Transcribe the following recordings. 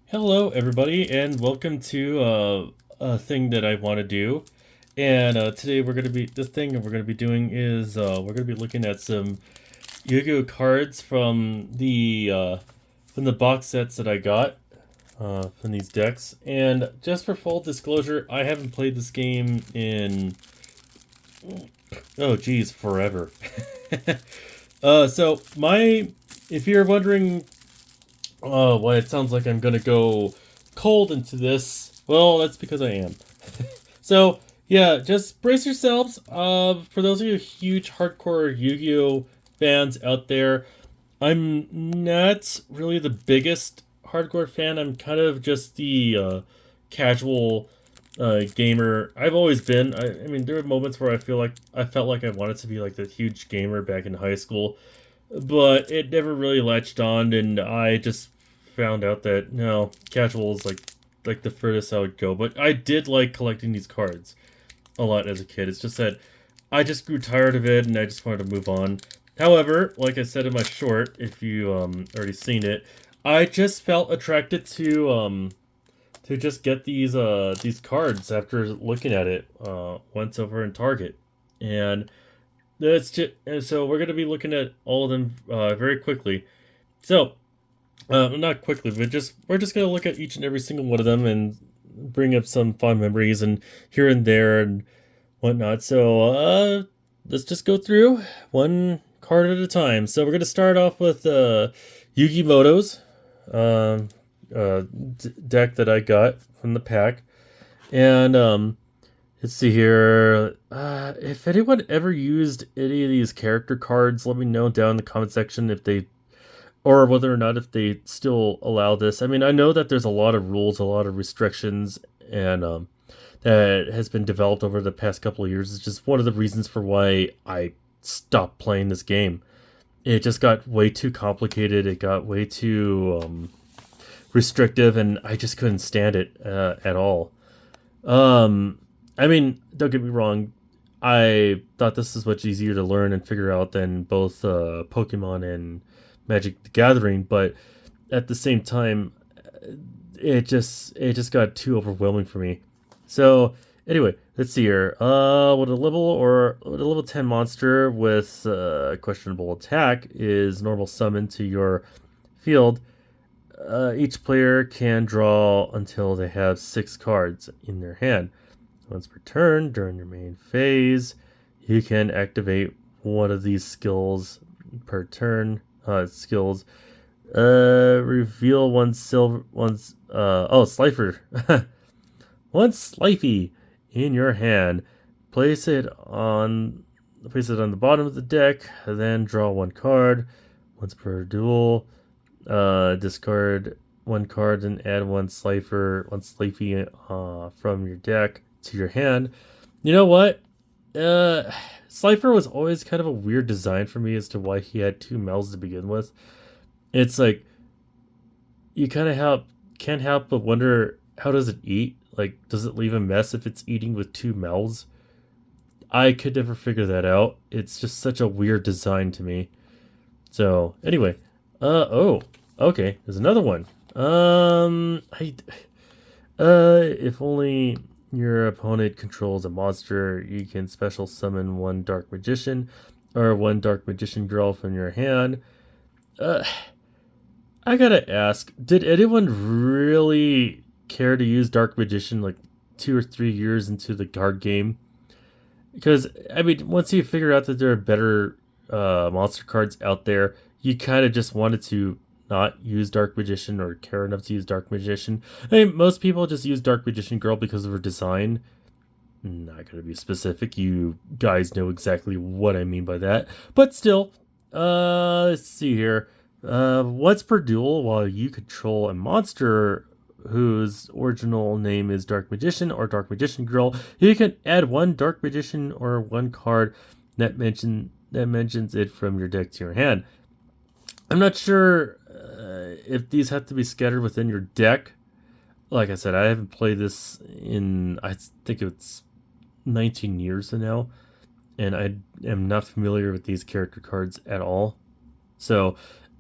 Hello, everybody, and welcome to a thing that I want to do. And today the thing we're gonna be doing is we're gonna be looking at some Yu-Gi-Oh cards from the box sets that I got from these decks. And just for full disclosure, I haven't played this game in forever. So my if you're wondering why it sounds like I'm gonna go cold into this. Well, that's because I am. So yeah, just brace yourselves. For those of you huge hardcore Yu-Gi-Oh fans out there, I'm not really the biggest hardcore fan. I'm kind of just the casual gamer. I've always been. I mean, there were moments where I felt like I wanted to be like the huge gamer back in high school, but it never really latched on, and I just found out that no, casual is like the furthest I would go. But I did like collecting these cards a lot as a kid. It's just that I just grew tired of it, and I just wanted to move on. However, like I said in my short, if you already seen it, I just felt attracted to just get these cards after looking at it once over in Target, and that's just and so we're gonna be looking at all of them very quickly. So not quickly, but just we're just gonna look at each and every single one of them and bring up some fond memories and here and there and whatnot. So let's just go through one card at a time. So we're gonna start off with Yugi Moto's um, deck that I got from the pack, and let's see here. If anyone ever used any of these character cards, let me know down in the comment section if they or whether or not if they still allow this. I mean, I know that there's a lot of rules, a lot of restrictions, and that has been developed over the past couple of years. It's just one of the reasons for why I stopped playing this game. It just got way too complicated. It got way too restrictive, and I just couldn't stand it at all. Um, I mean, don't get me wrong. I thought this was much easier to learn and figure out than both Pokemon and Magic the Gathering, but at the same time, it just got too overwhelming for me. So anyway, let's see here. Would a level 10 monster with questionable attack is normal summon to your field. Each player can draw until they have 6 cards in their hand. Once per turn during your main phase, you can activate one of these skills per turn. Skills. Reveal Slifer. One Slifey in your hand. Place it on the bottom of the deck. Then draw 1 card. Once per duel. Discard 1 card and add one Slifey from your deck to your hand. You know what? Slifer was always kind of a weird design for me as to why he had 2 mouths to begin with. It's like you kind of can't help but wonder, how does it eat? Like, does it leave a mess if it's eating with 2 mouths? I could never figure that out. It's just such a weird design to me. So anyway, okay, there's another one. If only your opponent controls a monster, you can special summon 1 Dark Magician or 1 Dark Magician Girl from your hand. Uh, I gotta ask, did anyone really care to use Dark Magician like 2 or 3 years into the card game? Because, I mean, once you figure out that there are better monster cards out there, you kind of just wanted to not use Dark Magician or care enough to use Dark Magician. I mean, most people just use Dark Magician Girl because of her design. Not going to be specific. You guys know exactly what I mean by that. But still, let's see here. Once per duel, while you control a monster whose original name is Dark Magician or Dark Magician Girl, you can add 1 Dark Magician or 1 card that mentions it from your deck to your hand. I'm not sure if these have to be scattered within your deck. Like I said, I haven't played this in, I think it's 19 years now, and I am not familiar with these character cards at all. So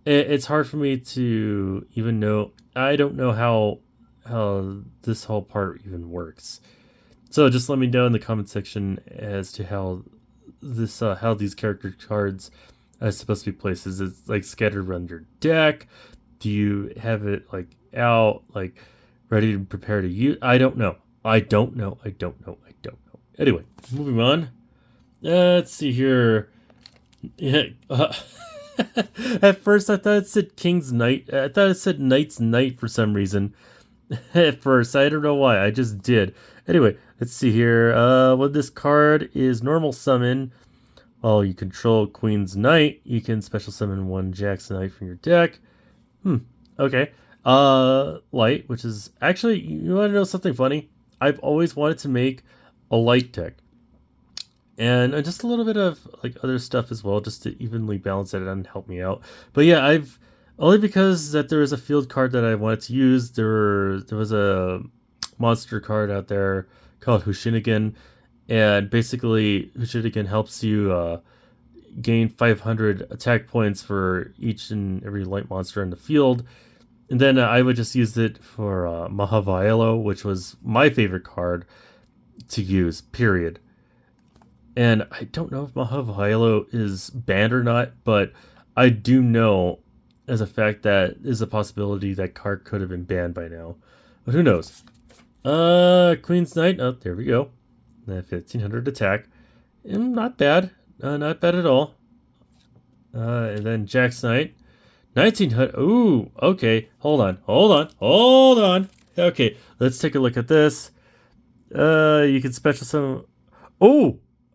it's hard for me to even know. I don't know how this whole part even works. So just let me know in the comment section as to how these character cards are supposed to be placed. Is it like scattered around your deck? Do you have it like out, like ready to prepare to use? I don't know. I don't know. I don't know. I don't know. Anyway, moving on. Let's see here. Yeah. At first, I thought it said King's Knight. I thought it said Knight's Knight for some reason. At first, I don't know why. I just did. Anyway, let's see here. When this card is normal summon, while you control Queen's Knight, you can special summon one Jack's Knight from your deck. Okay. Light, which is actually, you want to know something funny? I've always wanted to make a light deck. And just a little bit of like other stuff as well, just to evenly balance it and help me out. But yeah, I've only because that there was a field card that I wanted to use. There was a monster card out there called Hushinigan, and basically Hushinigan helps you gain 500 attack points for each and every light monster in the field. And then I would just use it for Mahavaiolo, which was my favorite card to use, period. And I don't know if Mahavaiolo is banned or not, but I do know as a fact that is a possibility that card could have been banned by now. But who knows? Queen's Knight. Oh, there we go. 1500 attack. Not bad. Not bad at all. And then Jack's Knight. 1900. Ooh, okay. Hold on. Okay, let's take a look at this. You can special summon.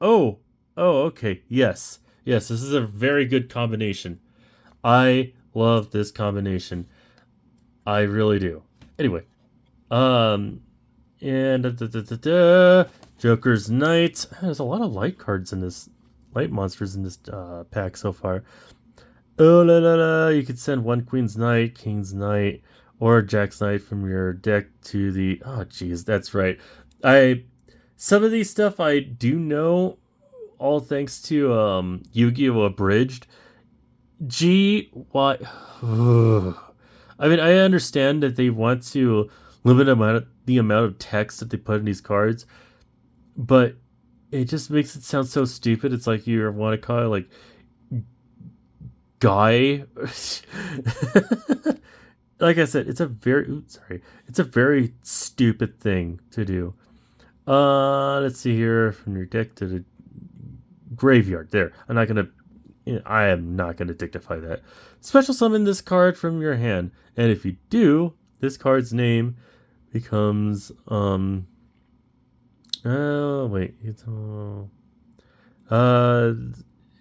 Oh, okay. Yes, this is a very good combination. I love this combination. I really do. Anyway, and Joker's Knight. There's a lot of light cards in this, light monsters in this pack so far. Oh la la la! You could send one Queen's Knight, King's Knight, or Jack's Knight from your deck to the. Oh, geez, that's right. Some of these stuff I do know, all thanks to Yu-Gi-Oh! Abridged. Why? I mean, I understand that they want to limit the amount of text that they put in these cards, but it just makes it sound so stupid. It's like you want to call it like Guy. Like I said, it's a very stupid thing to do. Let's see here, from your deck to the graveyard. There. I am not gonna dictify that. Special summon this card from your hand, and if you do, this card's name becomes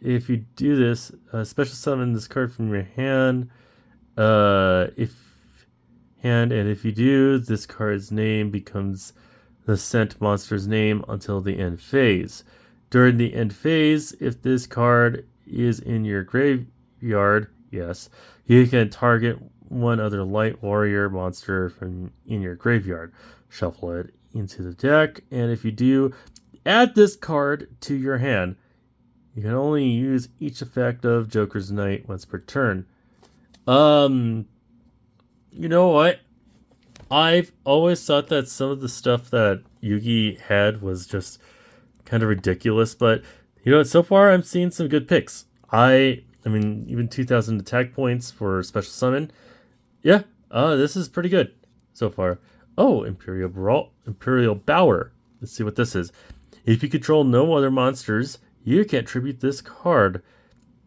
if you do this, special summon this card from your hand. If you do, this card's name becomes the sent monster's name until the end phase. During the end phase, if this card is in your graveyard, yes, you can target one other light warrior monster from in your graveyard. Shuffle it into the deck, and if you do, add this card to your hand. You can only use each effect of Joker's Knight once per turn. You know what? I've always thought that some of the stuff that Yugi had was just kind of ridiculous, but you know, so far I'm seeing some good picks. I mean, even 2,000 attack points for special summon. Yeah, this is pretty good so far. Oh, Imperial Bower. Let's see what this is. If you control no other monsters, you can attribute this card.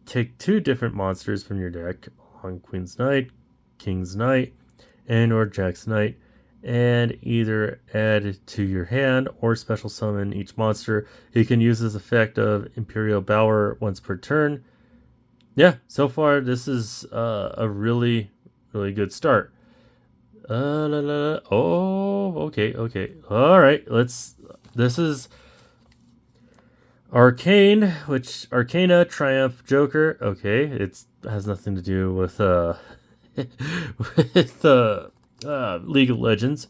Take 2 different monsters from your deck on Queen's Knight, King's Knight, and or Jack's Knight, and either add it to your hand or special summon each monster. You can use this effect of Imperial Bower once per turn. Yeah, so far this is a really good start. Okay. All right, this is Arcane, which Arcana, Triumph, Joker. Okay, it has nothing to do with with League of Legends.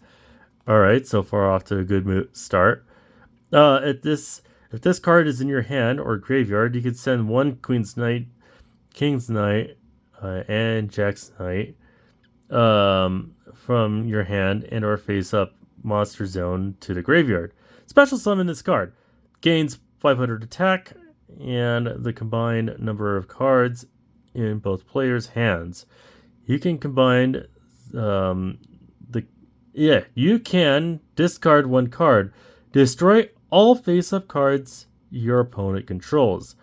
All right, so far off to a good start. If this card is in your hand or graveyard, you can send one Queen's Knight, King's Knight, and Jack's Knight from your hand and or face up monster zone to the graveyard. Special summon this card. Gains 500 attack and the combined number of cards in both players' hands. You can combine you can discard one card. Destroy all face-up cards your opponent controls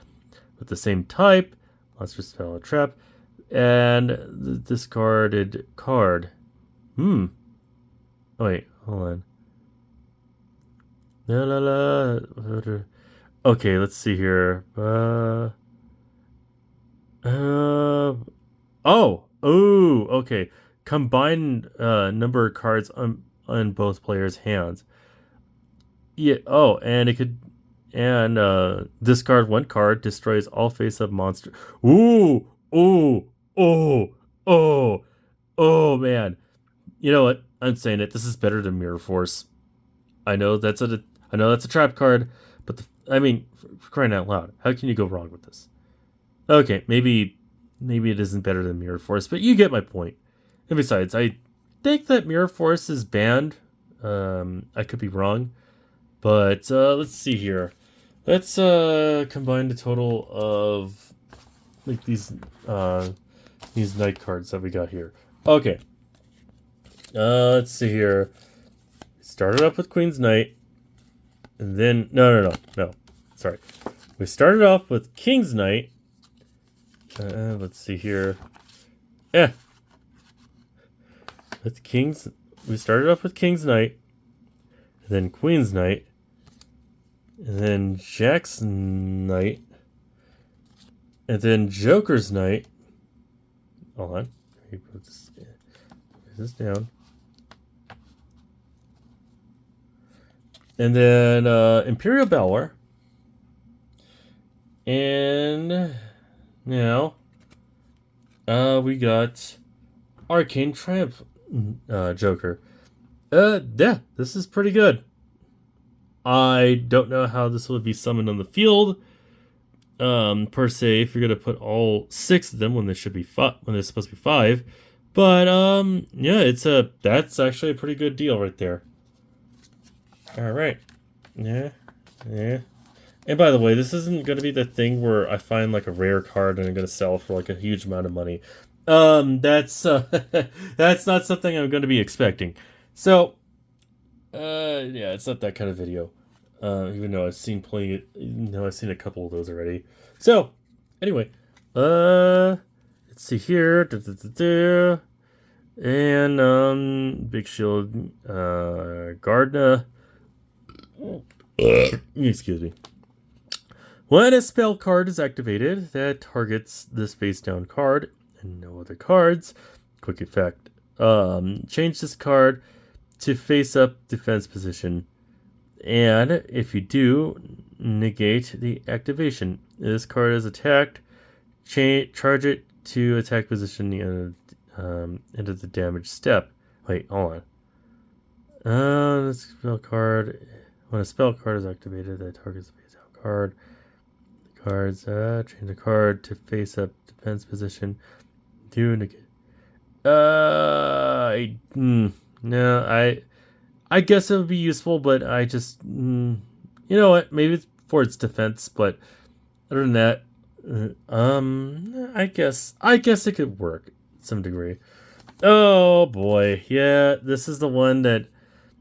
with the same type, monster, spell, or trap, and the discarded card. Oh, wait, hold on. La la la. Okay, let's see here. Okay. Combined number of cards on both players' hands. Yeah. Oh, and it could discard one card, destroys all face-up monster. Ooh, ooh, oh, oh, oh, man. You know what? I'm saying it. This is better than Mirror Force. I know that's a trap card, but for crying out loud, how can you go wrong with this? Okay, maybe it isn't better than Mirror Force, but you get my point. And besides, I think that Mirror Force is banned. I could be wrong, but let's see here. Let's combine the total of like these night cards that we got here. Okay. Let's see here. Started off with Queen's Knight, and then no. Sorry, we started off with King's Knight. Let's see here. We started off with King's Knight, then Queen's Knight, and then Jack's Knight, and then Joker's Knight. Hold on. Let me put this down. And then Imperial Belwar. And now we got Arcane Triumph Joker. Yeah, this is pretty good. I don't know how this would be summoned on the field. Per se, if you're gonna put all 6 of them when there should be when there's supposed to be 5. But yeah, that's actually a pretty good deal right there. Alright. Yeah. And by the way, this isn't going to be the thing where I find like a rare card and I'm going to sell for like a huge amount of money. That's that's not something I'm going to be expecting. So, yeah, it's not that kind of video. Even though I've seen I've seen a couple of those already. So, anyway, let's see here. And Big Shield, Gardner. Excuse me. When a spell card is activated that targets this face down card and no other cards, quick effect. Change this card to face up defense position. And if you do, negate the activation. This card is attacked. Charge it to attack position into the damage step. Wait, hold on. This spell card. When a spell card is activated that targets the face down card. Cards, change the card to face up defense position. Do negate. No, I guess it would be useful, but I just, you know what? Maybe it's for its defense, but other than that, I guess it could work to some degree. Oh boy, yeah, this is the one that,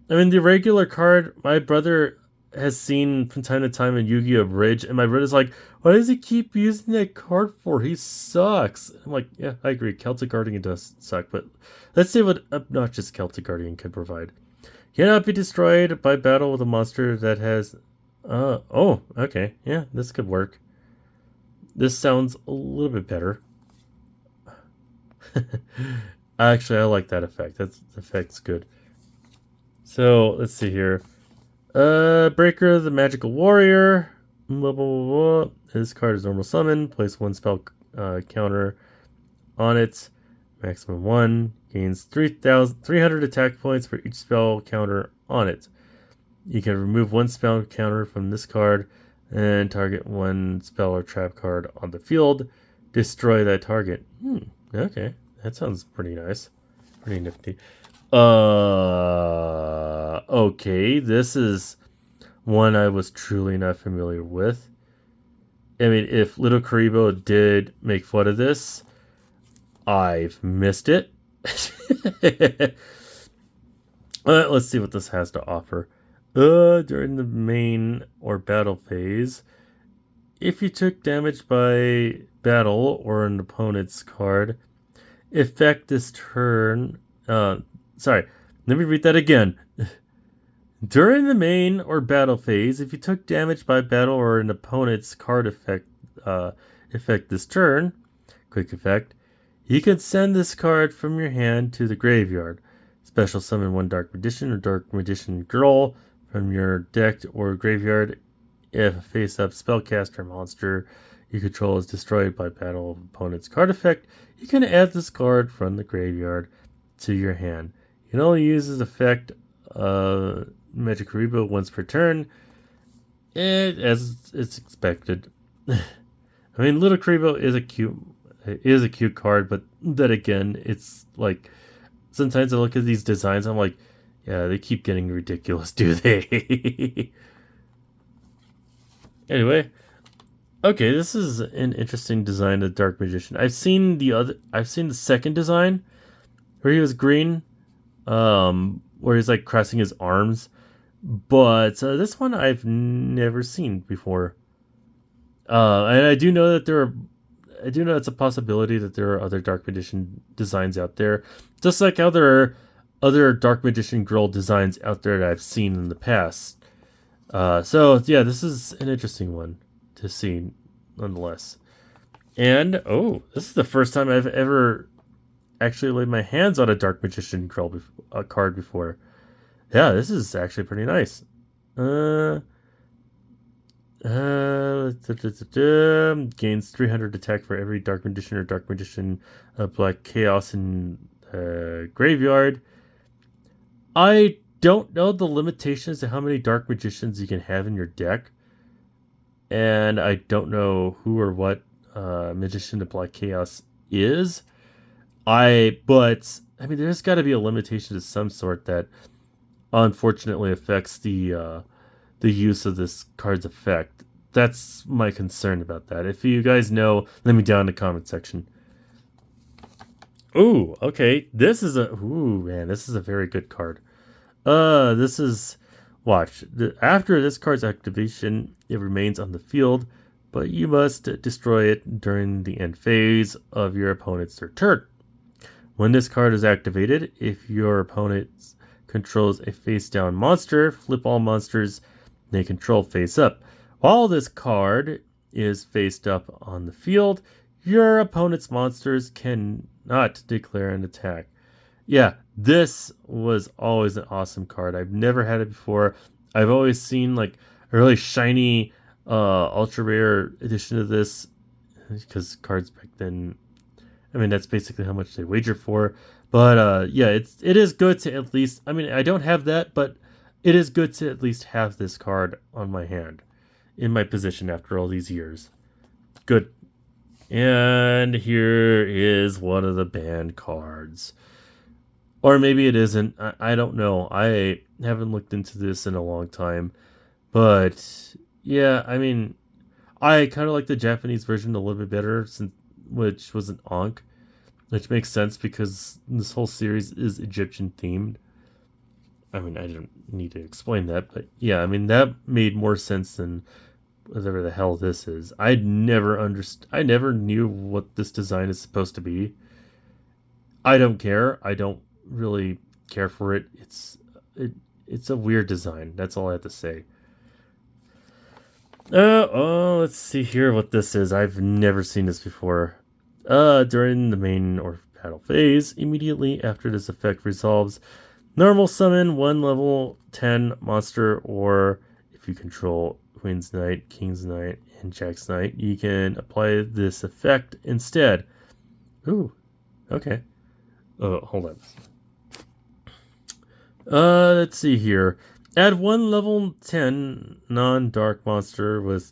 the regular card my brother has seen from time to time in Yu-Gi-Oh! Bridge, and my brother's like, why does he keep using that card for? He sucks. I'm like, yeah, I agree. Celtic Guardian does suck, but let's see what obnoxious Celtic Guardian can provide. Cannot be destroyed by battle with a monster that has... oh, okay. Yeah, this could work. This sounds a little bit better. Actually, I like that effect. The effect's good. So, let's see here. Breaker, the Magical Warrior. Blah, blah, blah, blah. This card is normal summon. Place 1 spell counter on it. Maximum 1. Gains 300 attack points for each spell counter on it. You can remove 1 spell counter from this card and target 1 spell or trap card on the field. Destroy that target. Okay, that sounds pretty nice. Pretty nifty. Okay, this is one I was truly not familiar with. I mean, if Little Karibo did make fun of this, I've missed it. Let's see what this has to offer. During the main or battle phase, if you took damage by battle or an opponent's card, effect this turn. Sorry, let me read that again. During the main or battle phase, if you took damage by battle or an opponent's card effect this turn, quick effect, you can send this card from your hand to the graveyard. Special summon one Dark Magician or Dark Magician Girl from your deck or graveyard. If a face-up spellcaster monster you control is destroyed by battle opponent's card effect, you can add this card from the graveyard to your hand. You can only use this effect Magic Karibo once per turn, as it's expected. I mean, Little Karibo is a cute card, but then again, it's like sometimes I look at these designs, I'm like, yeah, they keep getting ridiculous, do they? Anyway, okay, this is an interesting design of Dark Magician. I've seen the second design where he was green, where he's like crossing his arms, but this one I've never seen before. And I do know that I do know it's a possibility that there are other Dark Magician designs out there, just like how there are other Dark Magician Girl designs out there that I've seen in the past. So yeah, this is an interesting one to see, nonetheless. And this is the first time I've ever actually laid my hands on a Dark Magician Girl card before. Yeah, this is actually pretty nice. Gains 300 attack for every Dark Magician or Dark Magician Black Chaos in graveyard. I don't know the limitations to how many Dark Magicians you can have in your deck, and I don't know who or what Magician of Black Chaos is. But I mean, there's got to be a limitation of some sort that unfortunately affects the use of this card's effect. That's my concern about that. If you guys know, let me down in the comment section. Ooh, okay. This is a very good card. This is watch. After this card's activation, it remains on the field, but you must destroy it during the end phase of your opponent's turn. When this card is activated, if your opponent controls a face-down monster, flip all monsters they control face up. While this card is faced up on the field, your opponent's monsters cannot declare an attack. Yeah, this was always an awesome card. I've never had it before. I've always seen like a really shiny ultra rare edition of this, because cards back then, I mean, that's basically how much they wager for. But yeah, it is good to at least, I mean, I don't have that, but it is good to at least have this card on my hand in my position after all these years. Good. And here is one of the banned cards. Or maybe it isn't. I don't know. I haven't looked into this in a long time. But yeah, I mean, I kind of like the Japanese version a little bit better, which was an Ankh, which makes sense because this whole series is Egyptian themed. I mean, I don't need to explain that, but yeah, I mean, that made more sense than whatever the hell this is. I never knew what this design is supposed to be. I don't care. I don't really care for it. It's a weird design. That's all I have to say. Let's see here what this is. I've never seen this before. During the main or battle phase, immediately after this effect resolves, normal summon one level 10 monster, or if you control Queen's Knight, King's Knight, and Jack's Knight, you can apply this effect instead. Ooh, okay. Hold on. Let's see here. Add one level 10 non-dark monster with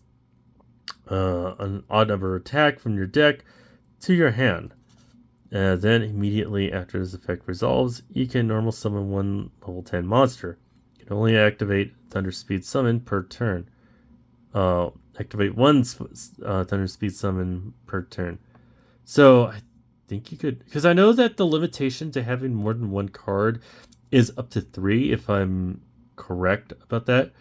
an odd number attack from your deck to your hand. Then immediately after this effect resolves, you can normal summon one level 10 monster. You can only activate Thunder Speed Summon per turn. Activate one Thunder Speed Summon per turn. So I think you could, because I know that the limitation to having more than one card is up to 3, if I'm correct about that.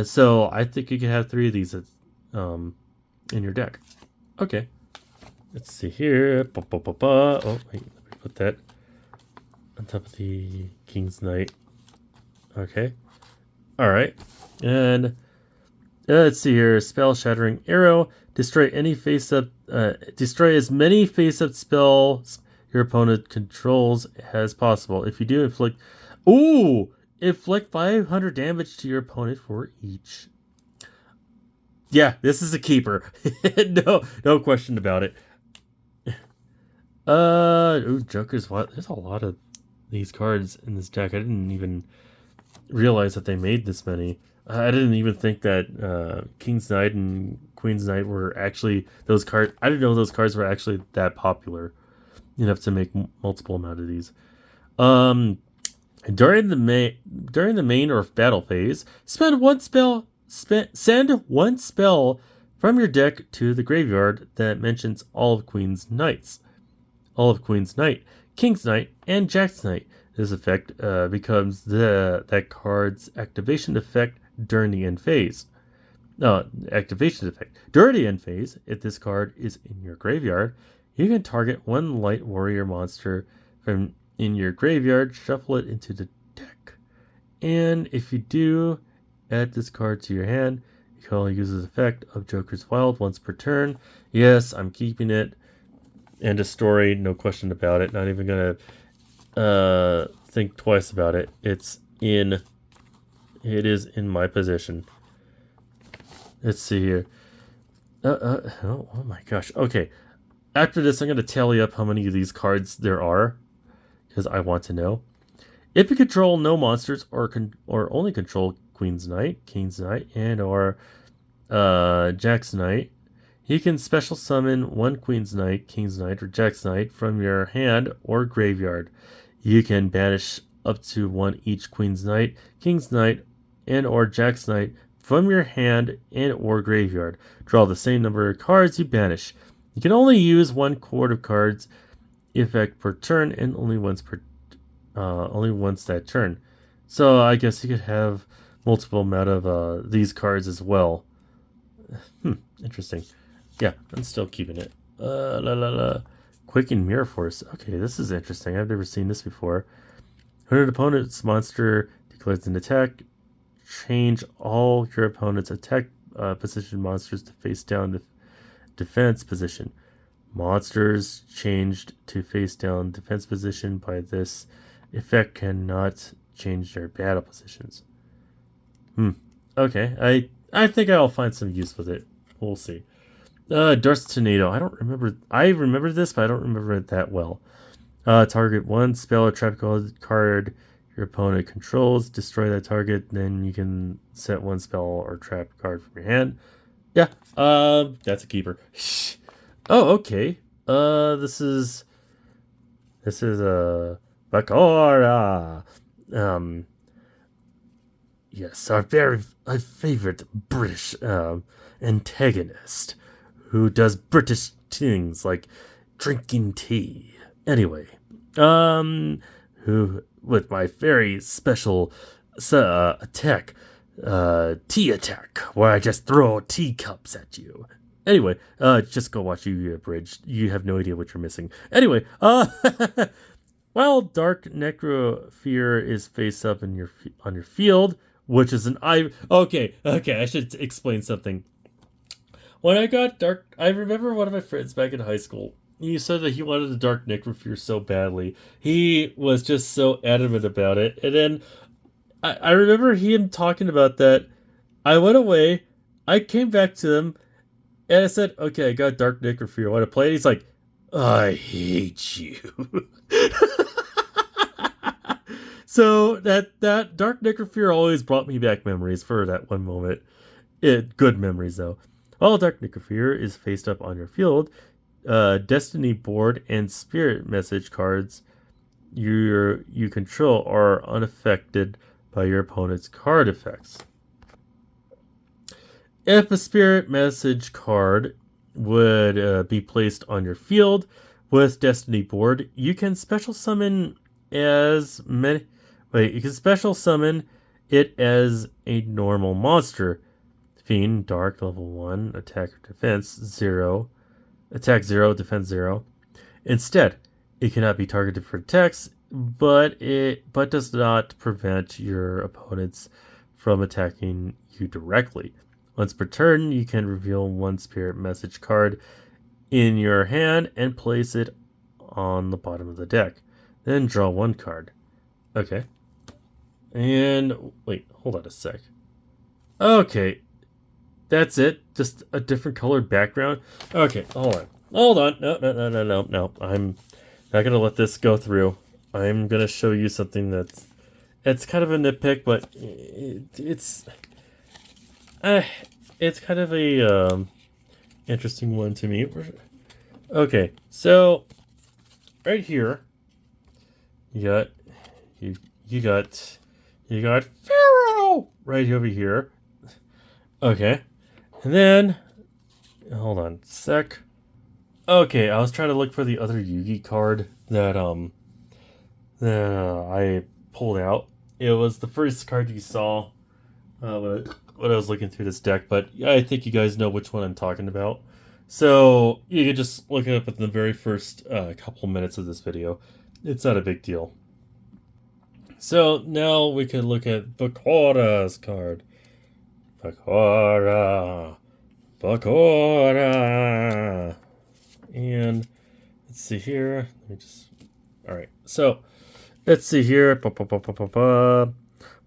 So I think you could have 3 of these in your deck. Okay. Let's see here. Oh, wait, let me put that on top of the King's Knight. Okay. Alright. And let's see here. Spell Shattering Arrow. Destroy any face-up. Destroy as many face-up spells your opponent controls as possible. If you do, inflict. Ooh! Inflict 500 damage to your opponent for each. Yeah, this is a keeper. No question about it. Joker's what? There's a lot of these cards in this deck. I didn't even realize that they made this many. I didn't even think that King's Knight and Queen's Knight were actually those cards. I didn't know those cards were actually that popular enough to make multiple amount of these. During the main or battle phase, send one spell from your deck to the graveyard that mentions all of Queen's Knights. All of Queen's Knight, King's Knight, and Jack's Knight. This effect becomes that card's activation effect during the end phase. Activation effect. During the end phase, if this card is in your graveyard, you can target one light warrior monster from in your graveyard, shuffle it into the deck. And if you do, add this card to your hand. You can only use this effect of Joker's Wild once per turn. Yes, I'm keeping it. End of story, no question about it. Not even gonna think twice about it. It is in my position. Let's see here. Oh my gosh. Okay. After this, I'm gonna tally up how many of these cards there are, because I want to know. If you control no monsters or only control Queen's Knight, King's Knight, and or Jack's Knight, you can special summon one Queen's Knight, King's Knight, or Jack's Knight from your hand or graveyard. You can banish up to one each Queen's Knight, King's Knight, and or Jack's Knight from your hand and or graveyard. Draw the same number of cards you banish. You can only use one quart of cards effect per turn, and only once that turn. So I guess you could have multiple amount of these cards as well. Interesting. Yeah, I'm still keeping it. Quicken Mirror Force. Okay, this is interesting. I've never seen this before. When an opponent's monster declares an attack, change all your opponent's attack position monsters to face down the defense position. Monsters changed to face down defense position by this effect cannot change their battle positions. Okay, I think I'll find some use with it. We'll see. Darth Tornado. I don't remember. I remember this, but I don't remember it that well. Target one spell or trap card your opponent controls. Destroy that target. Then you can set one spell or trap card from your hand. Yeah. That's a keeper. Oh, okay. This is Bakora. Yes, our favorite British antagonist who does British things like drinking tea. Anyway, who with my very special attack, tea attack, where I just throw teacups at you. Anyway, just go watch Yu-Gi-Oh! Bridge. You have no idea what you're missing. Anyway, while Dark Necrofear is face up on your field, which is an okay, I should explain something. When I got Dark, I remember one of my friends back in high school. He said that he wanted the Dark Necrofear so badly. He was just so adamant about it. And then I remember him talking about that. I went away. I came back to him. And I said, okay, I got Dark Necrofear. Want to play it? He's like, I hate you. So that Dark Necrofear always brought me back memories for that one moment. Good memories, though. While Dark Necrofear is faced up on your field, Destiny board and spirit message cards you control are unaffected by your opponent's card effects. If a spirit message card would be placed on your field with Destiny board, you can special summon as many. Wait, you can special summon it as a normal monster. Fiend, Dark, level 1, attack or defense 0, attack 0, defense 0. Instead, it cannot be targeted for attacks, but does not prevent your opponents from attacking you directly. Once per turn, you can reveal one spirit message card in your hand and place it on the bottom of the deck. Then draw one card. Okay. And wait, hold on a sec. Okay. That's it. Just a different colored background. Okay, hold on. No. I'm not gonna let this go through. I'm gonna show you something it's kind of a nitpick, but it's kind of a interesting one to me. Okay, so right here, you got Pharaoh right over here. Okay, and then hold on a sec. Okay, I was trying to look for the other Yugi card that I pulled out. It was the first card you saw when I was looking through this deck, but I think you guys know which one I'm talking about. So you can just look it up at the very first couple minutes of this video. It's not a big deal. So now we can look at Bakura's card. Bakura. And let's see here. Let me just. All right. So let's see here.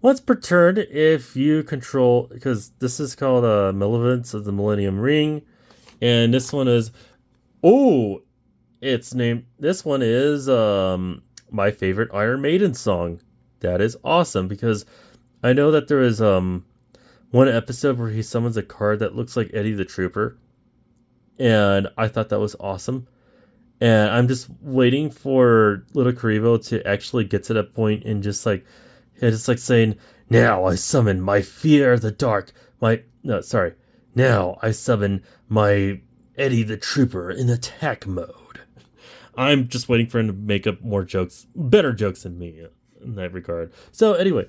Once per turn, if you control, because this is called Malevolence of the Millennium Ring, and this one is, it's named. This one is my favorite Iron Maiden song. That is awesome because I know that there is one episode where he summons a card that looks like Eddie the Trooper, and I thought that was awesome. And I'm just waiting for Little Karibo to actually get to that point and just like saying, "Now I summon my fear the dark. Now I summon my Eddie the Trooper in attack mode." I'm just waiting for him to make up more jokes, better jokes than me in that regard. So anyway,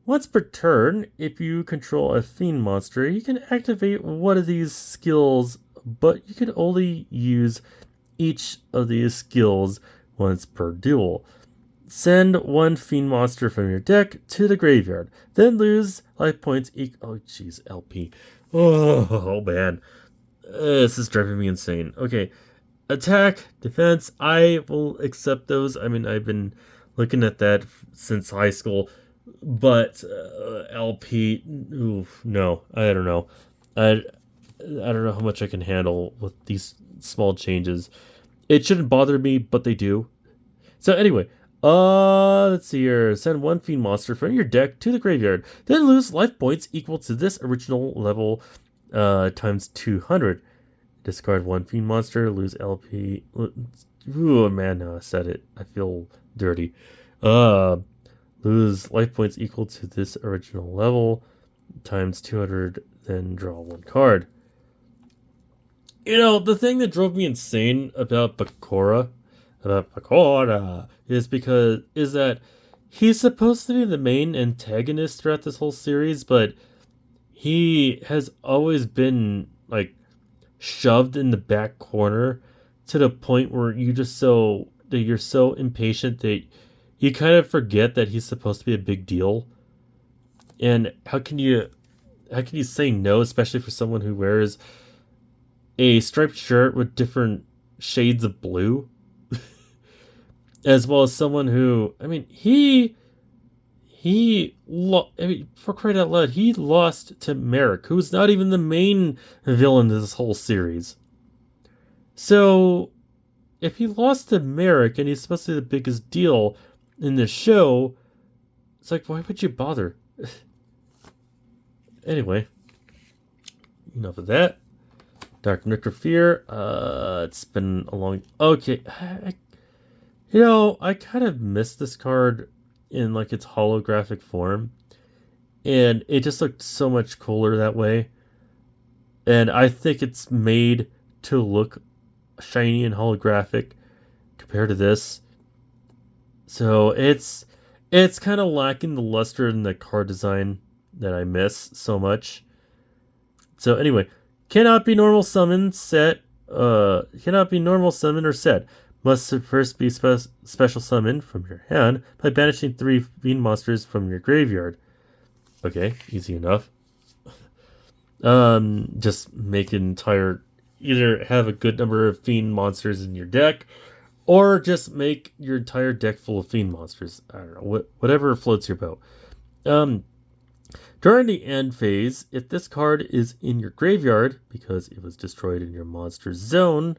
once per turn, if you control a fiend monster, you can activate one of these skills, but you can only use each of these skills once per duel. Send one fiend monster from your deck to the graveyard. Then lose life points oh jeez, LP. Oh man. This is driving me insane. Okay. Attack, defense, I will accept those. I mean, I've been looking at that since high school. But LP, no, I don't know. I don't know how much I can handle with these small changes. It shouldn't bother me, but they do. So anyway, let's see here. Send one fiend monster from your deck to the graveyard. Then lose life points equal to this original level times 200. Discard one fiend monster. Lose LP. Ooh, man, I said it. I feel dirty. Lose life points equal to this original level times 200. Then draw one card. You know, the thing that drove me insane about Bakura is that he's supposed to be the main antagonist throughout this whole series, but he has always been like shoved in the back corner to the point where you're so impatient that you kind of forget that he's supposed to be a big deal. And how can you say no, especially for someone who wears a striped shirt with different shades of blue? As well as someone who, I mean, for crying out loud, he lost to Merrick, who's not even the main villain of this whole series. So, if he lost to Merrick and he's supposed to be the biggest deal in this show, it's like, why would you bother? Anyway, enough of that. Dark Necrofear. It's been a long. Okay, you know, I kind of missed this card in like its holographic form, and it just looked so much cooler that way. And I think it's made to look shiny and holographic compared to this. So it's kind of lacking the luster in the card design that I miss so much. So anyway, cannot be normal summon set. Cannot be normal summon or set. Must first be special summon from your hand by banishing 3 fiend monsters from your graveyard. Okay, easy enough. Just make an entire, either have a good number of fiend monsters in your deck, or just make your entire deck full of fiend monsters. I don't know, whatever floats your boat. Um, During the end phase, if this card is in your graveyard because it was destroyed in your monster zone,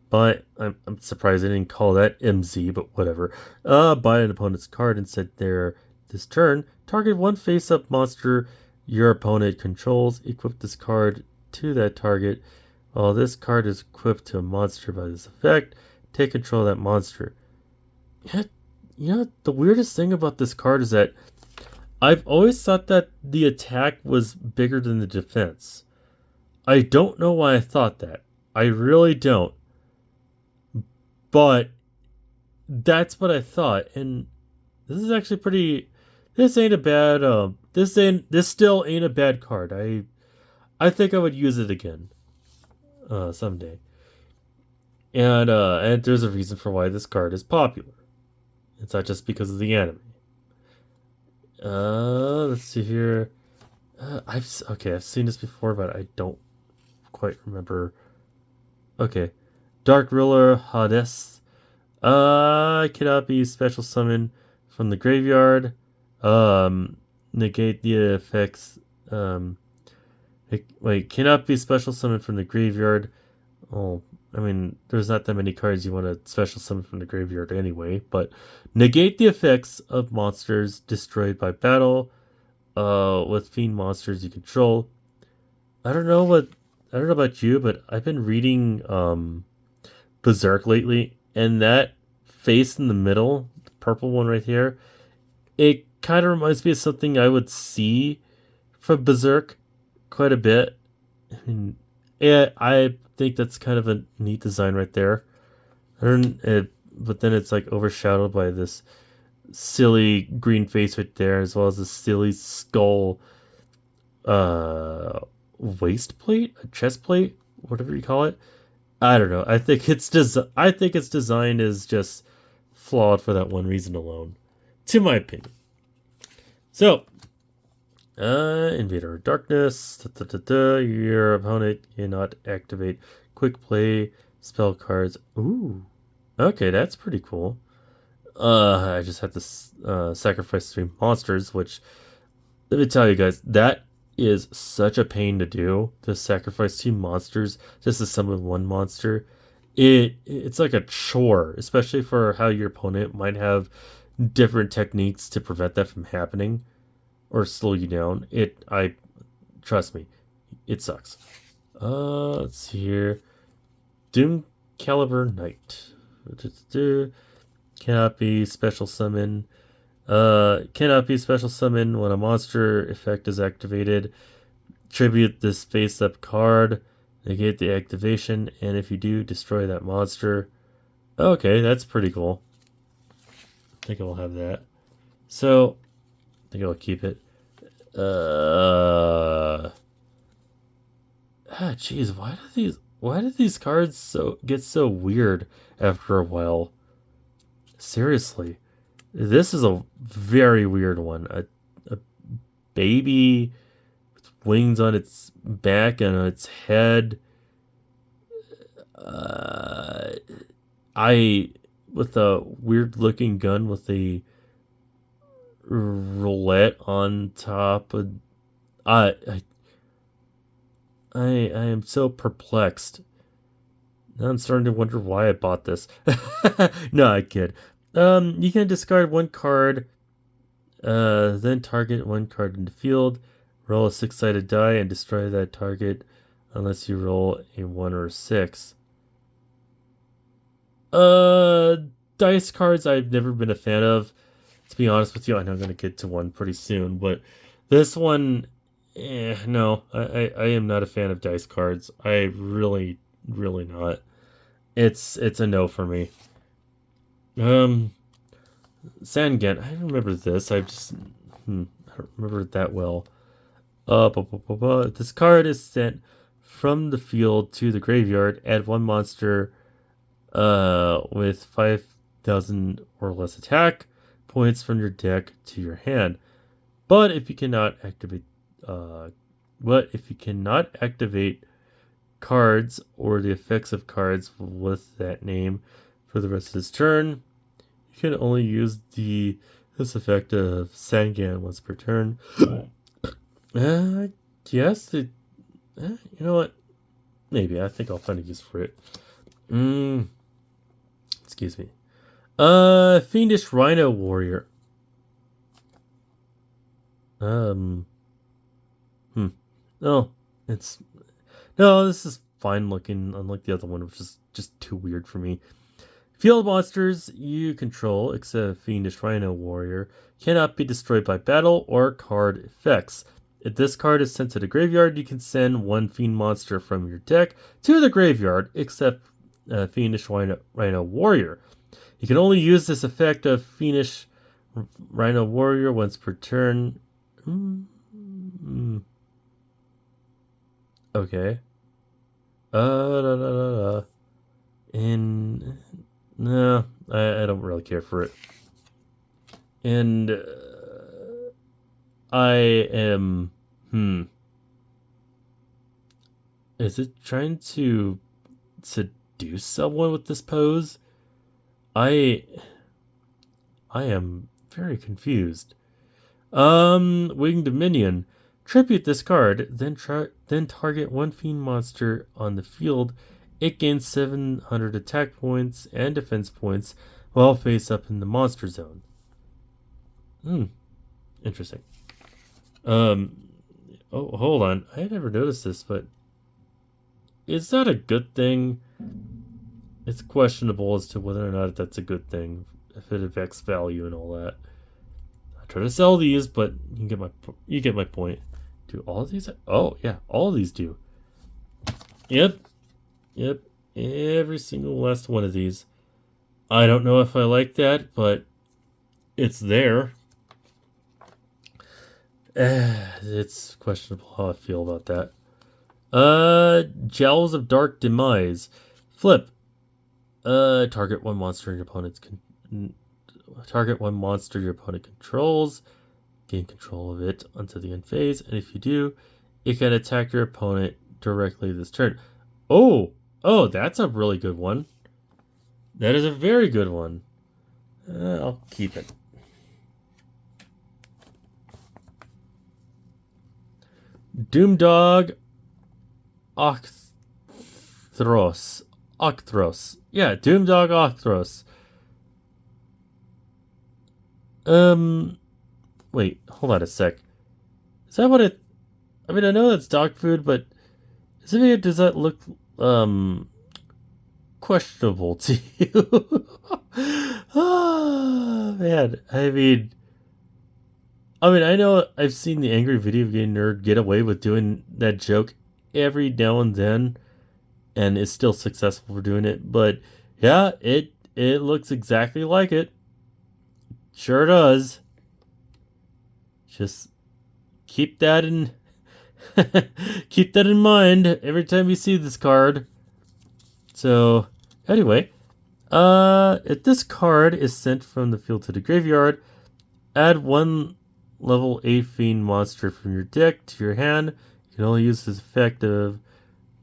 but I'm surprised I didn't call that MZ, but whatever. By an opponent's card and set there this turn, target one face-up monster your opponent controls. Equip this card to that target. While this card is equipped to a monster by this effect, take control of that monster. You know, the weirdest thing about this card is that I've always thought that the attack was bigger than the defense. I don't know why I thought that. I really don't. But that's what I thought, and this is actually pretty. This ain't a bad. This still ain't a bad card. I think I would use it again, someday. And there's a reason for why this card is popular. It's not just because of the anime. Let's see here. I've seen this before, but I don't quite remember. Okay, Dark Ruler Hades. Cannot be special summon from the graveyard. Negate the effects. Cannot be special summon from the graveyard. Oh, I mean, there's not that many cards you want to special summon from the graveyard anyway. But negate the effects of monsters destroyed by battle. With fiend monsters you control. I don't know about you, but I've been reading Berserk lately, and that face in the middle, the purple one right here, it kind of reminds me of something I would see from Berserk quite a bit. I mean, yeah, I think that's kind of a neat design right there. But then it's like overshadowed by this silly green face right there, as well as this silly skull waist plate, a chest plate, whatever you call it. I don't know. I think its design is just flawed for that one reason alone, to my opinion. So, Invader of Darkness. Your opponent cannot activate quick play spell cards. Ooh, okay, that's pretty cool. I just had to sacrifice 3 monsters, which, let me tell you guys, that is such a pain to do, to sacrifice 2 monsters just to summon 1 monster. It's like a chore, especially for how your opponent might have different techniques to prevent that from happening or slow you down. Trust me, it sucks. Let's see here. Doom Caliber Knight. Cannot be special summon. Cannot be special summon when a monster effect is activated. Tribute this face-up card. Negate the activation, and if you do, destroy that monster. Okay, that's pretty cool. I think I'll have that. So, I think I'll keep it. Jeez, why do these cards get so weird after a while? Seriously, this is a very weird one. A baby with wings on its back and on its head. With a weird looking gun with a roulette on top. I am so perplexed. Now I'm starting to wonder why I bought this. No, I kid. You can discard 1 card, then target 1 card in the field, roll a 6-sided die, and destroy that target unless you roll a 1 or a 6. Uh, Dice cards I've never been a fan of. To be honest with you, I know I'm going to get to one pretty soon, but this one, no, I am not a fan of dice cards. I really, really not. It's a no for me. Sangan, I remember this. I don't remember it that well. This card is sent from the field to the graveyard. Add one monster with 5,000 or less attack points from your deck to your hand. But if you cannot activate cards or the effects of cards with that name for the rest of his turn, you can only use this effect of Sangan once per turn. Yes, you know what? Maybe I think I'll find a use for it. Excuse me. Fiendish Rhino Warrior. No, this is fine looking, unlike the other one, which is just too weird for me. Field monsters you control, except Fiendish Rhino Warrior, cannot be destroyed by battle or card effects. If this card is sent to the graveyard, you can send one fiend monster from your deck to the graveyard, except Fiendish Rhino Warrior. You can only use this effect of Fiendish Rhino Warrior once per turn. Okay. And no, I don't really care for it. And I am is it trying to seduce someone with this pose? I am very confused. Winged Minion. Tribute this card, then target one fiend monster on the field. It gains 700 attack points and defense points while face up in the monster zone. Interesting. Oh, hold on. I never noticed this, but is that a good thing? It's questionable as to whether or not that's a good thing, if it affects value and all that. I try to sell these, but you get my point. Do all of these? Oh yeah, all of these do. Yep. Every single last one of these. I don't know if I like that, but it's there. It's questionable how I feel about that. Jowls of Dark Demise. Flip. Target one monster your opponent controls. Gain control of it until the end phase, and if you do, it can attack your opponent directly this turn. Oh, that's a really good one. That is a very good one. I'll keep it. Doomdog Octhros. Yeah, Doomdog Octhros. Wait, hold on a sec. Is that what it... I mean, I know that's dog food, but does that look, questionable to you? Oh, man. I mean, I know I've seen the angry video game nerd get away with doing that joke every now and then, and is still successful for doing it, but yeah, it looks exactly like it. Sure does. Just keep that in mind every time you see this card. So anyway, if this card is sent from the field to the graveyard, add one level 8 fiend monster from your deck to your hand. You can only use this effect of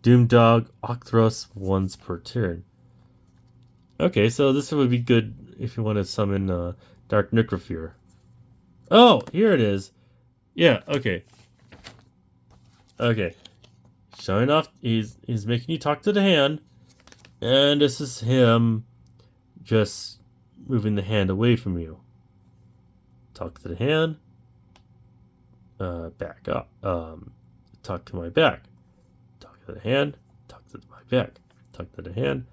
Doomdog Octhros once per turn. Okay, so this would be good if you want to summon Dark Necrophore. Oh, here it is. Yeah, okay. Showing off, he's making you talk to the hand. And this is him just moving the hand away from you. Talk to the hand. Back up. Talk to my back. Talk to the hand, tuck to my back, tuck to the hand.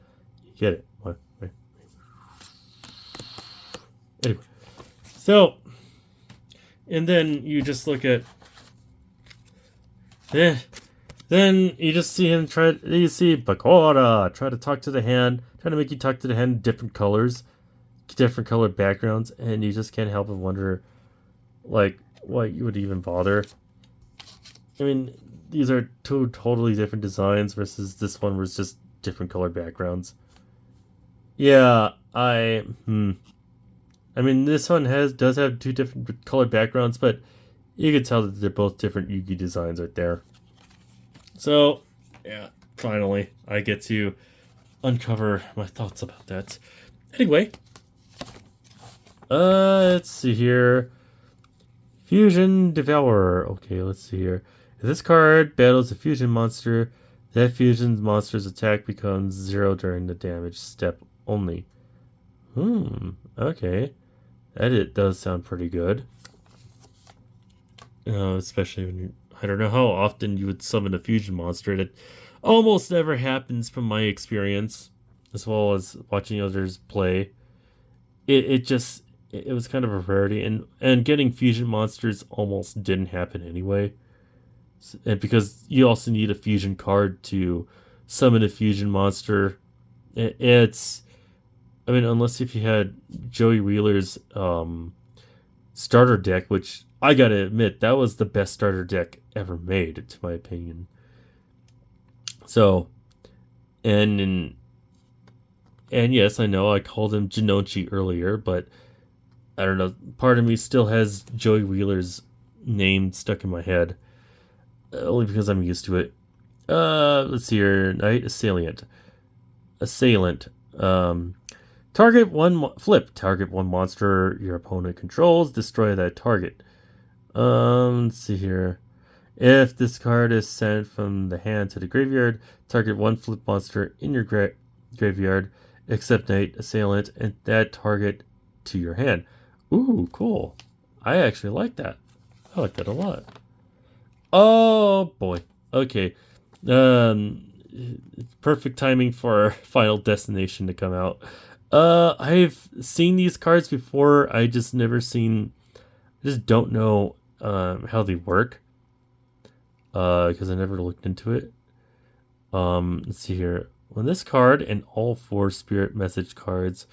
You get it. What? Wait. Anyway, so, and then you just look at, then you just see him you see Bakura try to talk to the hand, trying to make you talk to the hand in different colors, different colored backgrounds, and you just can't help but wonder, like, why you would even bother. I mean, these are two totally different designs versus this one was just different colored backgrounds. Yeah, I mean, this one does have two different colored backgrounds, but you can tell that they're both different Yugi designs right there. So, yeah, finally, I get to uncover my thoughts about that. Anyway, let's see here. Fusion Devourer. Okay, let's see here. If this card battles a fusion monster, that fusion monster's attack becomes 0 during the damage step only. Okay. That does sound pretty good. Especially when you... I don't know how often you would summon a fusion monster. That almost never happens from my experience, as well as watching others play. It was kind of a rarity, and getting fusion monsters almost didn't happen anyway. And because you also need a fusion card to summon a fusion monster, I mean, unless if you had Joey Wheeler's starter deck, which I gotta admit, that was the best starter deck ever made, to my opinion. So, and yes, I know I called him Jinochi earlier, but I don't know, part of me still has Joey Wheeler's name stuck in my head. Only because I'm used to it. Let's see here. Knight Assailant. Target one Target one monster your opponent controls. Destroy that target. Let's see here. If this card is sent from the hand to the graveyard, target one flip monster in your graveyard, except Knight Assailant, and that target to your hand. Ooh, cool. I actually like that. I like that a lot. Oh boy. Okay. Perfect timing for Final Destination to come out. I've seen these cards before. I just don't know how they work. Because I never looked into it. Let's see here. When this card and all 4 spirit message cards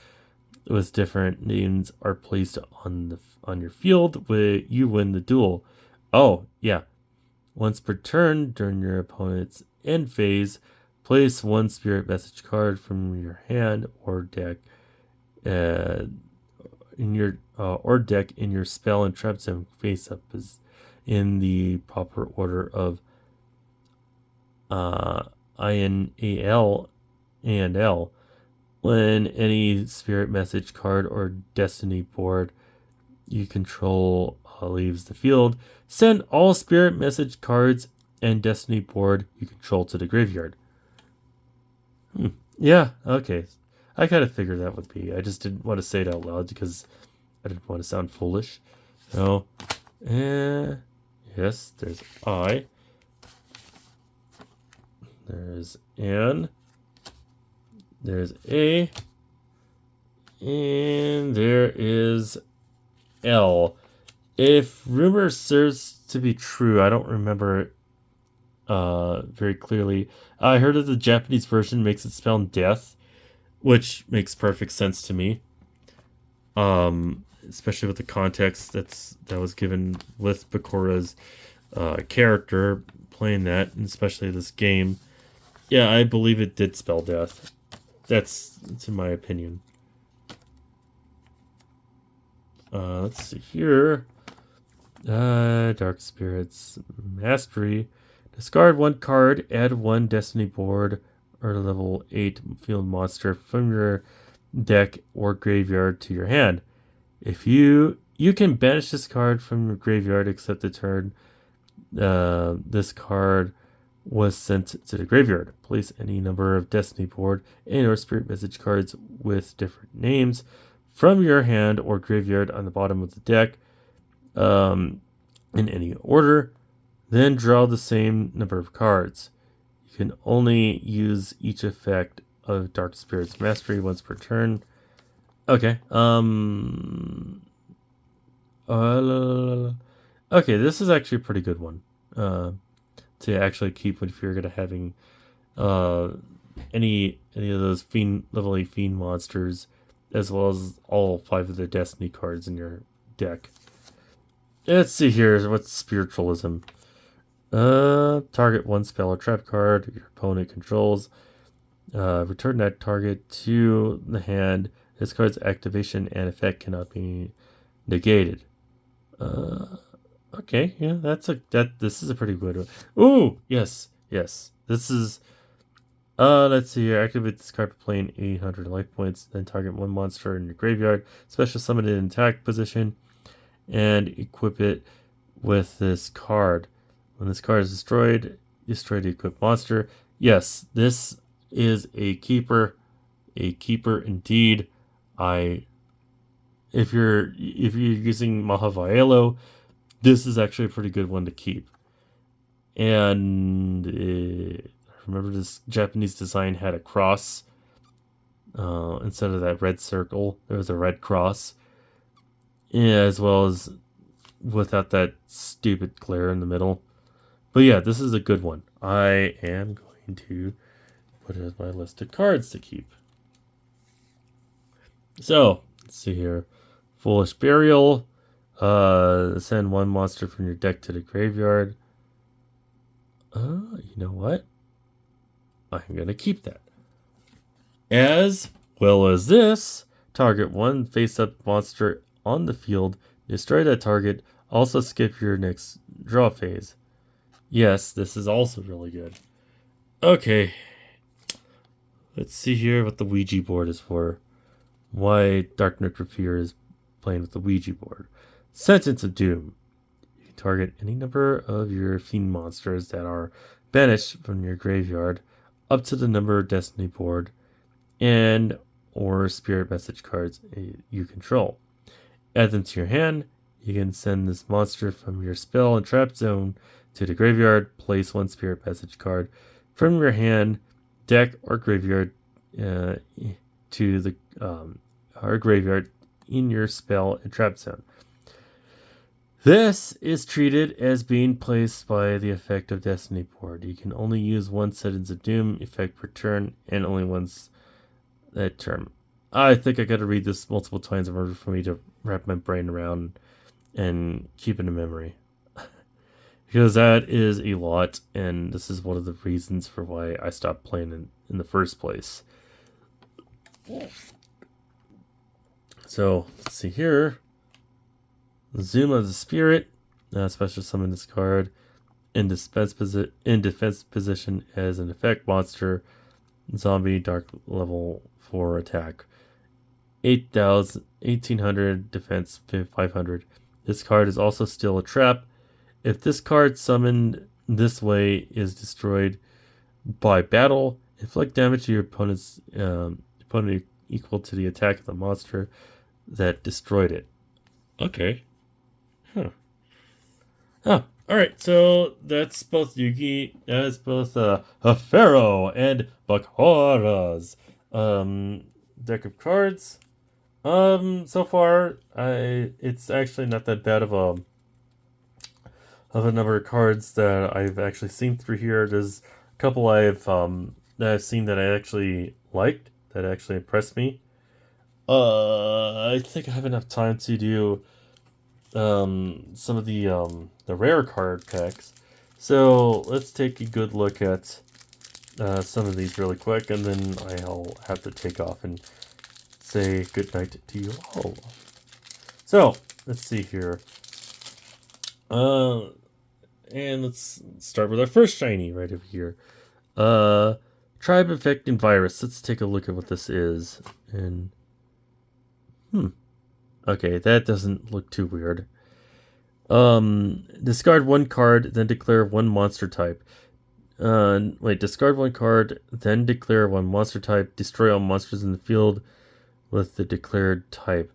with different names are placed on your field, you win the duel. Oh, yeah. Once per turn during your opponent's end phase, place 1 spirit message card from your hand or deck in your spell and trap zone face up in the proper order of INAL and L. When any spirit message card or destiny board you control leaves the field, send all spirit message cards and destiny board you control to the graveyard. Yeah, okay. I kind of figured that would be. I just didn't want to say it out loud because I didn't want to sound foolish. So, yes, there's I. There's N. There's A. And there is L. If rumor serves to be true, I don't remember it very clearly. I heard that the Japanese version makes it spell death, which makes perfect sense to me. Especially with the context that was given with Bakura's character playing that, and especially this game. Yeah, I believe it did spell death. That's in my opinion. Let's see here. Dark Spirits Mastery. Discard 1 card, add 1 Destiny board or level 8 field monster from your deck or graveyard to your hand. If you can banish this card from your graveyard except the turn this card was sent to the graveyard. Place any number of Destiny board and or spirit message cards with different names from your hand or graveyard on the bottom of the deck in any order. Then draw the same number of cards. You can only use each effect of Dark Spirit's Mastery once per turn. Okay. Okay, this is actually a pretty good one. To actually keep if you're gonna having any of those level 8 fiend monsters, as well as all 5 of the Destiny cards in your deck. Let's see here. What's spiritualism? Target 1 spell or trap card your opponent controls. Return that target to the hand. This card's activation and effect cannot be negated. Okay, yeah, this is a pretty good one. Ooh, yes. This is let's see here. Activate this card by playing 800 life points, then target 1 monster in your graveyard, special summon it in attack position, and equip it with this card. When this card is destroyed, destroy the equipped monster. Yes, this is a keeper indeed. If you're using Mahavaelo, this is actually a pretty good one to keep. And I remember this Japanese design had a cross. Instead of that red circle, there was a red cross. Yeah, as well as without that stupid glare in the middle. But yeah, this is a good one. I am going to put it as my list of cards to keep. So, let's see here. Foolish Burial. Send 1 monster from your deck to the graveyard. You know what? I'm going to keep that. As well as this, target 1 face-up monster on the field. Destroy that target. Also skip your next draw phase. Yes, this is also really good. Okay. Let's see here what the Ouija board is for. Why Dark Necrophilia is playing with the Ouija board. Sentence of Doom. You can target any number of your fiend monsters that are banished from your graveyard up to the number of Destiny board and or spirit message cards you control. Add them to your hand. You can send this monster from your spell and trap zone to the graveyard. Place 1 spirit message card from your hand, deck, or graveyard to the or graveyard in your spell and trap zone. This is treated as being placed by the effect of Destiny board. You can only use 1 Sentence of Doom effect per turn and only once that turn. I think I got to read this multiple times in order for me to wrap my brain around and keep it in memory. Because that is a lot, and this is one of the reasons for why I stopped playing in the first place. So, let's see here. Zoom of the Spirit. Special summon this card in defense position as an effect monster. Zombie dark level 4 attack. 1800 defense 500. This card is also still a trap. If this card summoned this way is destroyed by battle, inflict damage to your opponent's opponent equal to the attack of the monster that destroyed it. Okay. Huh. Oh, alright, so that's both Yugi, that's both Pharaoh and Bakara's deck of cards. So far, it's actually not that bad of a number of cards that I've actually seen through here. There's a couple that I've seen that I actually liked, that actually impressed me. I think I have enough time to do some of the rare card packs. So let's take a good look at some of these really quick, and then I'll have to take off and say goodnight to you all. So let's see here. And let's start with our first shiny right over here. Tribe Infecting Virus. Let's take a look at what this is. And okay, that doesn't look too weird. Discard 1 card, then declare 1 monster type. Discard 1 card, then declare 1 monster type. Destroy all monsters in the field with the declared type.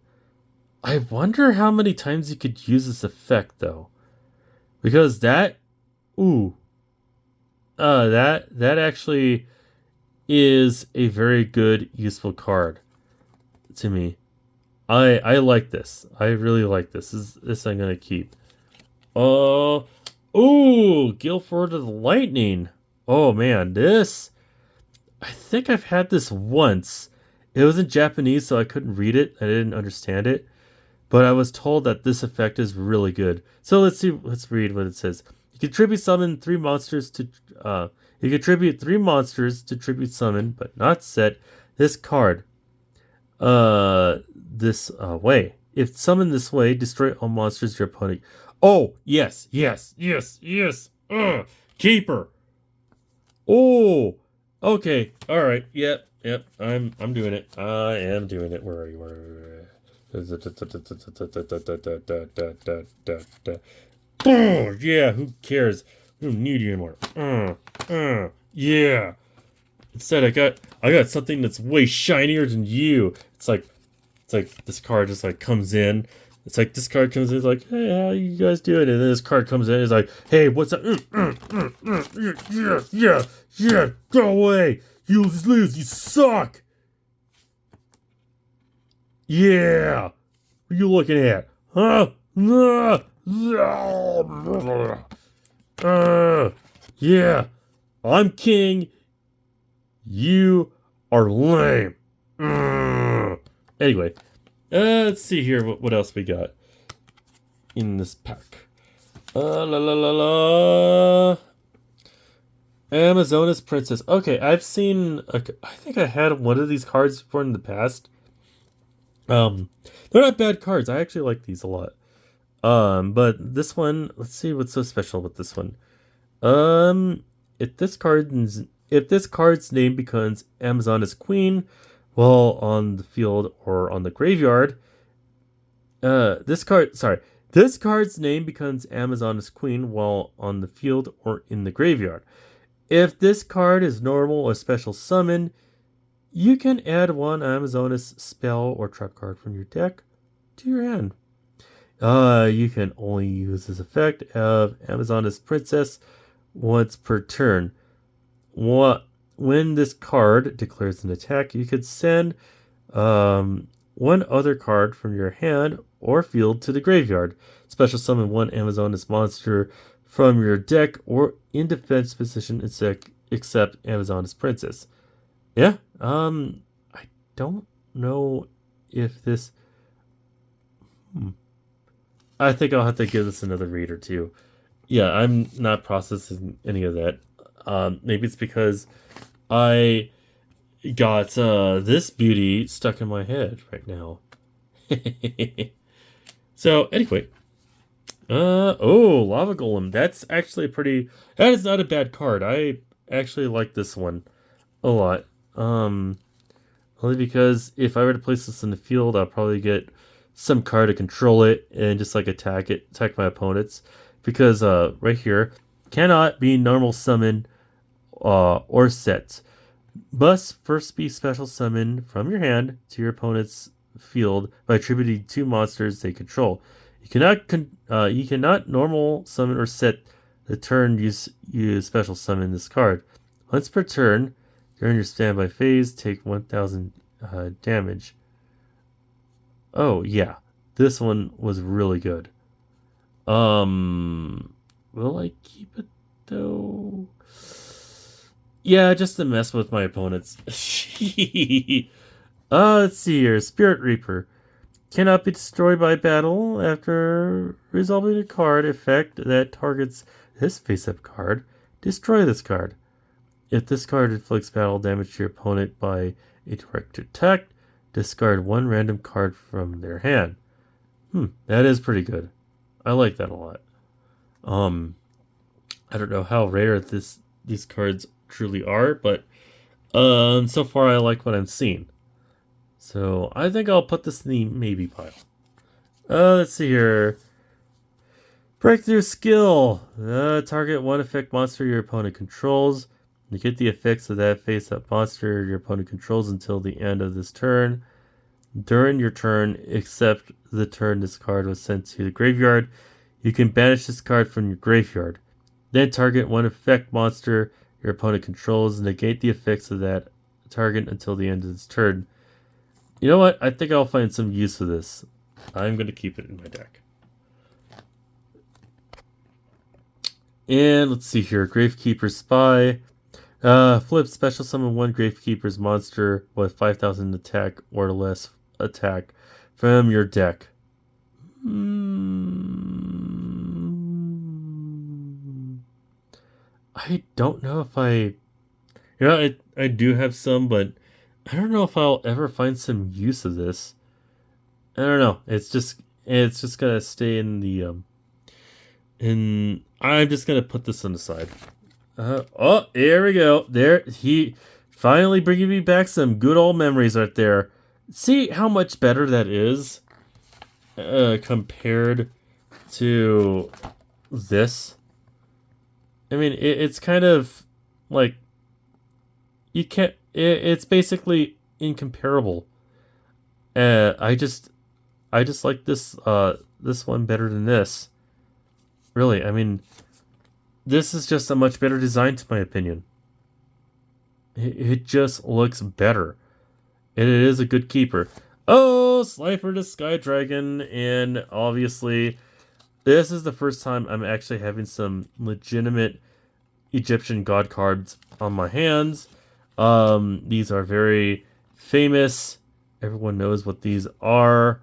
I wonder how many times you could use this effect, though. Because that... Ooh. That actually is a very good, useful card to me. I like this. I really like this. This I'm gonna keep. Uh Guilford of the Lightning. Oh man, this I think I've had this once. It was in Japanese, so I couldn't read it. I didn't understand it. But I was told that this effect is really good. So let's see. Let's read what it says. You contribute summon three monsters to. You contribute three monsters to tribute summon, but not set this card. This way. If summoned this way, destroy all monsters your opponent. Oh yes, yes, yes, yes. Keeper. Oh, okay. All right. Yep, yep. I'm doing it. I am doing it. Where are you? Where are you? Oh, yeah. Who cares? We don't need you anymore. Yeah. Instead, I got something that's way shinier than you. It's like this card just like comes in. It's like this card comes in, it's like, hey, how you guys doing? And then this card comes in, it's like, hey, what's up? Yeah, go away. You lose, you suck. Yeah. What are you looking at? Huh? Yeah. I'm king. You are lame. Anyway, let's see here what else we got in this pack. La la la la. Amazonas Princess. Okay, I've seen. I think I had one of these cards before in the past. They're not bad cards. I actually like these a lot. But this one, let's see what's so special with this one. Um, if this card's name becomes Amazonas Queen, while on the field or on the graveyard, this card's name becomes Amazonas Queen while on the field or in the graveyard. If this card is normal or special summon, you can add one Amazonas spell or trap card from your deck to your hand. You can only use this effect of Amazonas Princess once per turn. When this card declares an attack, you could send one other card from your hand or field to the graveyard. Special summon one Amazonas monster from your deck or in defense position except Amazonas Princess. Yeah. I don't know if this. I think I'll have to give this another read or two. Yeah, I'm not processing any of that. Maybe it's because I got this beauty stuck in my head right now. So anyway, Lava Golem. That's actually that is not a bad card. I actually like this one a lot. Only because if I were to place this in the field, I'll probably get some card to control it and just like attack my opponents. Because right here, cannot be normal summon or set. Must first be special summon from your hand to your opponent's field by attributing two monsters they control. You cannot normal summon or set the turn you special summon this card. Once per turn, during your standby phase, take 1,000 damage. Oh yeah, this one was really good. Will I keep it though? Yeah, just to mess with my opponents. Let's see here. Spirit Reaper cannot be destroyed by battle after resolving a card effect that targets this face-up card. Destroy this card. If this card inflicts battle damage to your opponent by a direct attack, discard one random card from their hand. That is pretty good. I like that a lot. I don't know how rare these cards truly are, but so far I like what I'm seeing. So I think I'll put this in the maybe pile. Let's see here. Breakthrough skill. Target one effect monster your opponent controls. You get the effects of that face-up monster your opponent controls until the end of this turn. During your turn, except the turn this card was sent to the graveyard, you can banish this card from your graveyard. Then target one effect monster your opponent controls. Negate the effects of that target until the end of its turn. You know what? I think I'll find some use for this. I'm going to keep it in my deck. And let's see here. Gravekeeper Spy. Flip, special summon one Gravekeeper's monster with 5,000 attack or less attack from your deck. I don't know if I... I do have some, but I don't know if I'll ever find some use of this. I don't know. It's just gonna stay in the... I'm just gonna put this on the side. Oh, there we go. There, he finally bringing me back some good old memories right there. See how much better that is compared to this. I mean, it's kind of like you can't. It's basically incomparable. I just like this one better than this. Really, I mean, this is just a much better design, to my opinion. It just looks better. And it is a good keeper. Oh, Slifer the Sky Dragon. And obviously, this is the first time I'm actually having some legitimate Egyptian god cards on my hands. These are very famous. Everyone knows what these are.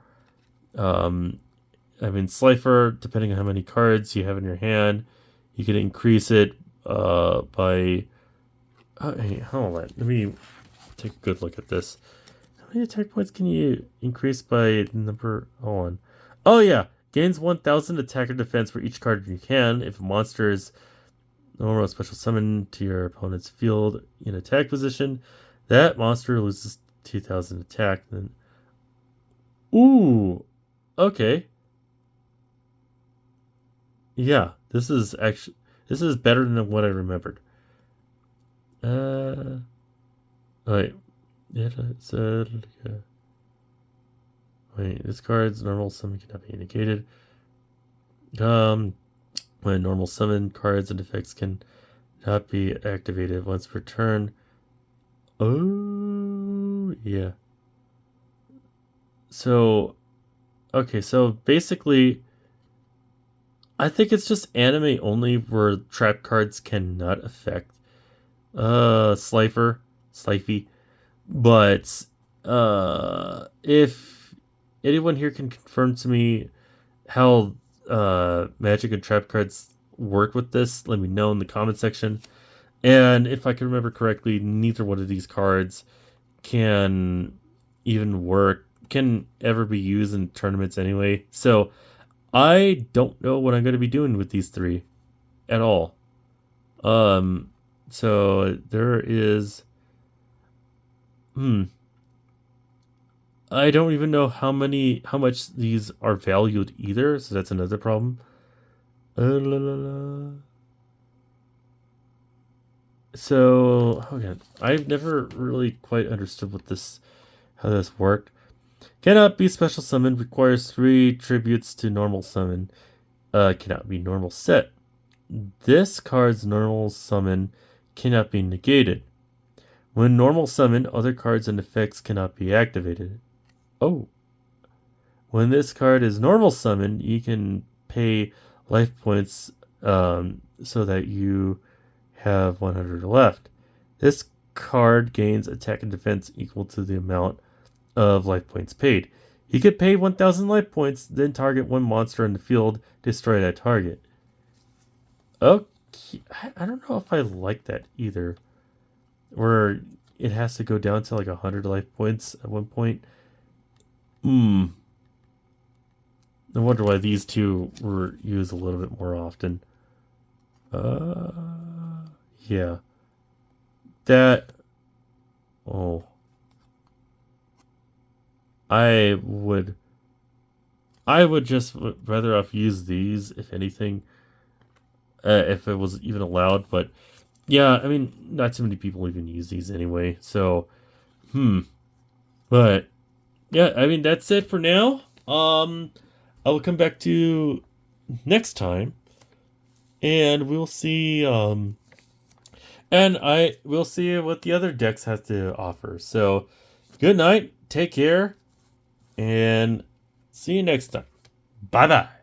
I mean, Slifer, depending on how many cards you have in your hand, you can increase it by... hey, hold on. Let me take a good look at this. How many attack points can you increase by number... Hold on. Oh, yeah. Gains 1,000 attack or defense for each card you can. If a monster is normal special summon to your opponent's field in attack position, that monster loses 2,000 attack. Then, ooh, okay. Yeah, this is better than what I remembered. Wait. Wait, this card's normal summon cannot be negated. When normal summon cards and effects can not be activated once per turn. Oh, yeah. So, okay, so basically, I think it's just anime only where trap cards cannot affect Slifey. But if anyone here can confirm to me how magic and trap cards work with this, let me know in the comment section. And if I can remember correctly, neither one of these cards can ever be used in tournaments anyway. So I don't know what I'm going to be doing with these three at all. So there is... I don't even know how much these are valued either, so that's another problem. So, okay, I've never really quite understood how this worked. Cannot be special summoned, requires 3 tributes to normal summon. Cannot be normal set. This card's normal summon cannot be negated. When normal summon, other cards and effects cannot be activated. Oh. When this card is normal summoned, you can pay life points so that you have 100 left. This card gains attack and defense equal to the amount of life points paid. You could pay 1,000 life points, then target one monster in the field, destroy that target. Okay, I don't know if I like that either. Where it has to go down to like 100 life points at one point. No wonder why these two were used a little bit more often. Yeah. That... Oh. I would just rather off use these, if anything. If it was even allowed, but... Yeah, I mean, not too many people even use these anyway, so... But... Yeah, I mean, that's it for now. I will come back to next time, and we'll see And I will see what the other decks have to offer. So, good night, take care, and see you next time. Bye bye.